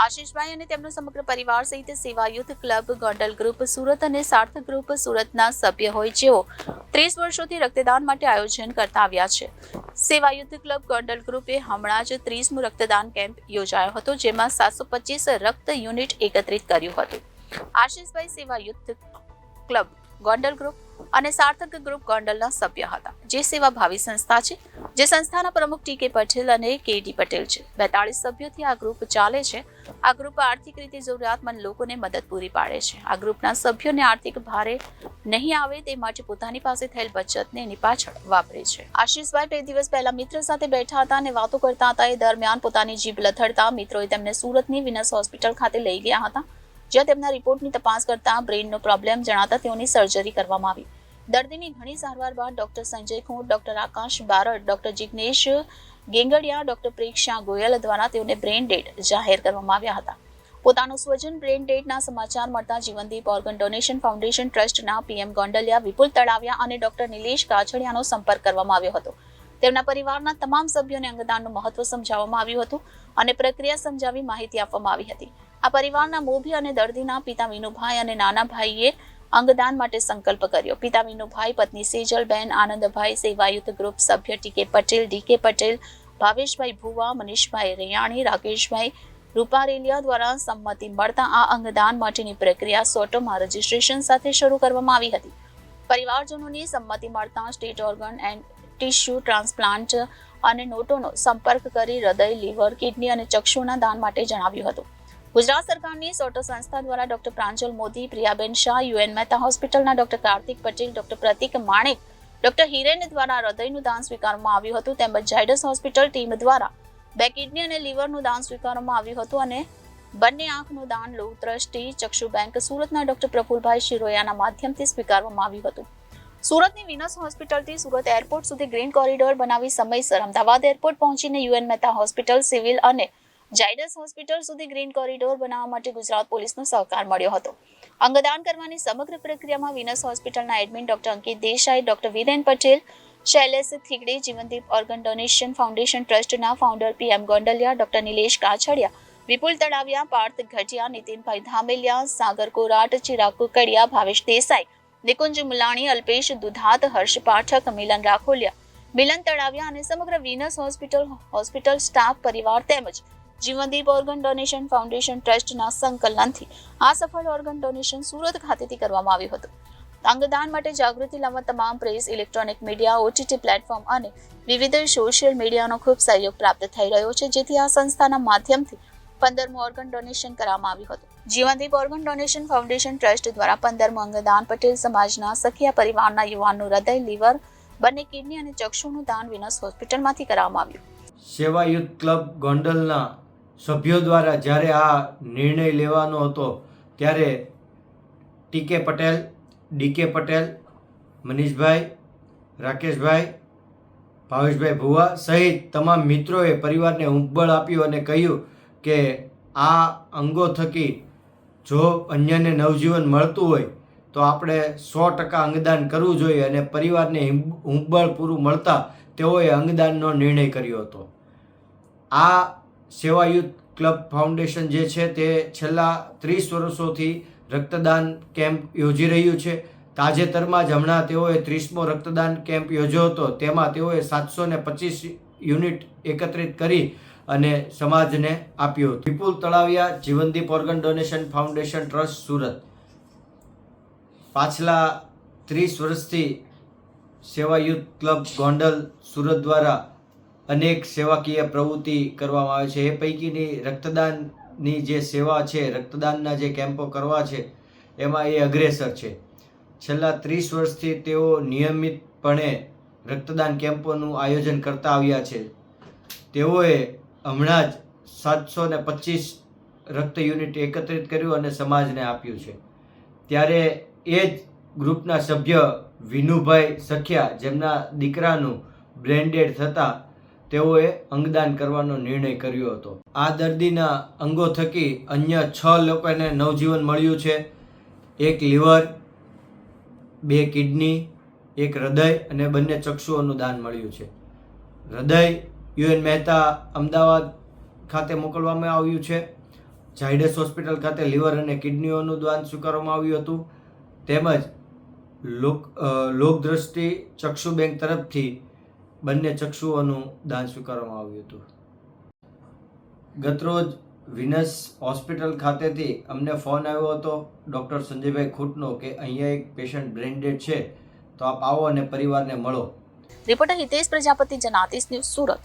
આશીષભાઈ અને તેમનો સમગ્ર પરિવાર સહિત સેવા youth club Gondal group Surat અને સાર્થક ગ્રુપ સુરતના સભ્ય હોય જેઓ 30 વર્ષોથી રક્તદાન માટે આયોજન કરતા આવ્યા છે. સેવા યુથ ક્લબ ગોંડલ ગ્રુપે હમણાં જ 30મો રક્તદાન કેમ્પ યોજાયો હતો, જેમાં 725 રક્ત યુનિટ એકત્રિત કર્યું હતું. આશીષભાઈ સેવા યુથ ક્લબ ગોંડલ ગ્રુપ અને સાર્થક ગ્રુપ ગોંડલના સભ્ય હતા, જે સેવાભાવી સંસ્થા છે, જે સંસ્થાના પ્રમુખ ટી.કે. પટેલ અને કે.ડી. પટેલ છે. 42 સભ્યોથી આ ગ્રુપ ચાલે છે. આ ગ્રુપ આર્થિક રીતે જરૂરિયાતમંદ લોકોને મદદ પૂરી પાડે છે. આ ગ્રુપના સભ્યોને આર્થિક ભારે નહીં આવે તે માટે પોતાની પાસે થયેલ બચતને એની પાછળ વાપરે છે. આશીષભાઈ 2 દિવસ પહેલા મિત્ર સાથે બેઠા હતા અને વાતો કરતા હતા. એ દરમિયાન પોતાની જીભ લથડતા મિત્રોએ તેમને સુરતની વિનસ હોસ્પિટલ ખાતે લઈ ગયા હતા, જ્યાં તેમના રિપોર્ટની તપાસ કરતા બ્રેઇનનો પ્રોબ્લેમ જણાતા તેઓની સર્જરી કરવામાં આવી. દર્દીની ઘણી સારવાર બાદ ડોક્ટર સંજય ખૂંટ, ડોક્ટર આકાશ બારડ, ડોક્ટર જિગ્નેશ ગેંગડિયા, ડોક્ટર પ્રેક્ષા ગોયલ દ્વારા તેઓને બ્રેઇન ડેડ જાહેર કરવામાં આવ્યા હતા. પોતાનું સ્વજન બ્રેઇન ડેડના સમાચાર મળતા જીવનદીપ ઓર્ગન ડોનેશન ફાઉન્ડેશન ટ્રસ્ટના પીએમ ગોંડલિયા, વિપુલ તળાવિયા અને ડોક્ટર નિલેશ કાછડિયાનો સંપર્ક કરવામાં આવ્યો હતો. તેમના પરિવારના તમામ સભ્યોને અંગદાનનું મહત્વ સમજાવવામાં આવ્યું હતું અને પ્રક્રિયા સમજાવી માહિતી આપવામાં આવી હતી. આ પરિવારના મોભી અને દર્દીના પિતા વિનુભાઈ અને નાના ભાઈએ અંગદાન માટે સંકલ્પ કર્યો. પિતા વિનુભાઈ, પત્ની સેજલબેન, આનંદભાઈ, સેવાયુત ગ્રુપ સભ્ય ટી.કે. પટેલ, ડી.કે. પટેલ, ભાવેશભાઈ ભુવા, મનીષભાઈ રૈયાણી, રાકેશભાઈ રૂપારેલિયા દ્વારા સંમતિ મળતા આ અંગદાન માટેની પ્રક્રિયા સોટોમાં રજીસ્ટ્રેશન સાથે શરૂ કરવામાં આવી હતી. પરિવારજનોની સંમતિ મળતા state organ and tissue transplant અને નોટોનો સંપર્ક કરી હૃદય, લીવર, કિડની અને ચક્ષુના દાન માટે જણાવ્યું હતું. ગુજરાત સરકારની સોટો સંસ્થા દ્વારા ડોક્ટર પ્રાંજલ મોદી, પ્રિયાબેન શાહ, યુએન મહેતા હોસ્પિટલના ડોક્ટર કાર્તિક પટેલ, ડોક્ટર પ્રતિક માણેક, ડોક્ટર હિરેન દ્વારા હૃદયનું દાન સ્વીકારવામાં આવ્યું હતું. તેમજ ઝાયડસ હોસ્પિટલ ટીમ દ્વારા 2 કિડની અને લીવરનું દાન સ્વીકારવામાં આવ્યું હતું અને બંને આંખનું દાન લોક ટ્રસ્ટી ચક્ષુ બેંક સુરતના ડોક્ટર પ્રફુલભાઈ શિરોયાના માધ્યમથી સ્વીકારવામાં આવ્યું હતું. સુરતની વિનસ હોસ્પિટલથી સુરત એરપોર્ટ સુધી ગ્રીન કોરિડોર બનાવી સમયસર અમદાવાદ એરપોર્ટ પહોંચીને યુએન મહેતા હોસ્પિટલ, સિવિલ અને ઝાયડસ હોસ્પિટલ સુધી ગ્રીન કોરિડોર બનાવવા માટે ગુજરાત પોલીસનો સહકાર મળ્યો હતો. અંગદાન કરવાની સમગ્ર પ્રક્રિયામાં વિનસ હોસ્પિટલના admin doctor Ankit Desai, doctor Viren Patel, Shailesh Thigde, Jivandeep organ donation foundation ટ્રસ્ટના ફાઉન્ડર પીએમ ગોંડલિયા, ડોક્ટર નિલેશ કાછડિયા, વિપુલ તળાવિયા, પાર્થ ઘટિયા, નીતિનભાઈ ધામેલિયા, સાગર કોરાટ, ચિરાગ કુકડિયા, ભાવેશ દેસાઈ, નિકુંજ મુલાણી, અલ્પેશ દુધાત, હર્ષ પાઠક, મિલન રાખોલિયા, મિલન તળાવિયા અને સમગ્ર વિનસ હોસ્પિટલ સ્ટાફ પરિવાર તેમજ જીવનદીપ ઓર્ગન ડોનેશન ફાઉન્ડેશન ટ્રસ્ટના સંકલનથી આ સફળ ઓર્ગન ડોનેશન સુરત ખાતેથી કરવામાં આવ્યું હતું. અંગદાન માટે જાગૃતિ લાવવા તમામ press, electronic media, OTT platform અને વિવિધ સોશિયલ મીડિયાનો ખૂબ સહયોગ પ્રાપ્ત થઈ રહ્યો છે, જેથી આ સંસ્થાના માધ્યમથી 15મું ઓર્ગન ડોનેશન કરવામાં આવ્યું હતું. જીવનદીપ ઓર્ગન ડોનેશન ફાઉન્ડેશન ટ્રસ્ટ દ્વારા 15મું અંગદાન પટેલ સમાજના સખિયા પરિવારના યુવાનનું હૃદય, લીવર, બંને કિડની અને ચક્ષુનું દાન વિનસ હોસ્પિટલમાંથી કરવામાં આવ્યું. સેવા યુથ ક્લબ ગોંડલના સભ્યો દ્વારા જ્યારે આ નિર્ણય લેવાનો હતો ત્યારે ટી.કે. પટેલ, ડી.કે. પટેલ, મનીષભાઈ, રાકેશભાઈ, ભાવેશભાઈ ભુવા સહિત તમામ મિત્રોએ પરિવારને ઉંબળ આપ્યું અને કહ્યું કે આ અંગો થકી જો અન્યને નવજીવન મળતું હોય તો આપણે 100% અંગદાન કરવું જોઈએ અને પરિવારને ઉંબળ પૂરું મળતા તેઓએ અંગદાનનો નિર્ણય કર્યો હતો. આ સેવા યુથ ક્લબ ફાઉન્ડેશન જે છે તે છેલ્લા 30 વર્ષોથી રક્તદાન કેમ્પ યોજી રહ્યું છે. તાજેતરમાં જ હમણાં તેઓએ 30મો રક્તદાન કેમ્પ યોજ્યો હતો. તેમાં તેઓએ 725 યુનિટ એકત્રિત કરી અને સમાજને આપ્યું હતું. Vipul Talaviya, Jivandeep organ donation foundation trust, Surat. પાછલા 30 વર્ષથી સેવા યુથ ક્લબ ગોંડલ સુરત દ્વારા અનેક સેવાકીય પ્રવૃત્તિ કરવામાં આવે છે. એ પૈકીની રક્તદાનની જે સેવા છે, રક્તદાનના જે કેમ્પો કરવા છે એમાં એ અગ્રેસર છે. છેલ્લા 30 વર્ષથી તેઓ નિયમિતપણે રક્તદાન કેમ્પોનું આયોજન કરતા આવ્યા છે. તેઓએ હમણાં જ 725 રક્ત યુનિટ એકત્રિત કર્યું અને સમાજને આપ્યું છે. ત્યારે એ જ ગ્રુપના સભ્ય વિનુભાઈ સખિયા, જેમના દીકરાનું બ્રેન ડેડ થતાં તેઓએ અંગદાન કરવાનો નિર્ણય કર્યો હતો. આ દર્દીના અંગો થકી અન્ય 6 લોકોને નવજીવન મળ્યું છે. 1 લીવર, 2 કિડની, 1 હૃદય અને બંને ચક્ષુઓનું દાન મળ્યું છે. હૃદય યુએન મહેતા અમદાવાદ ખાતે મોકલવામાં આવ્યું છે ઝાયડસ હોસ્પિટલ ખાતે લીવર અને કિડનીઓનું દાન સ્વીકારવામાં આવ્યું હતું. તેમજ લોકદ્રષ્ટિ ચક્ષુ બેંક તરફથી બંને ચક્ષુઓનું દાન સ્વીકારવામાં આવ્યું હતું. ગતરોજ વિનસ હોસ્પિટલ ખાતેથી અમને ફોન આવ્યો હતો ડૉક્ટર સંજયભાઈ ખૂટનો કે અહીંયા એક પેશન્ટ બ્રેન્ડેડ છે, તો આપ આવો અને પરિવારને મળો. Reporter Hitesh Prajapati, Janadesh news, Surat.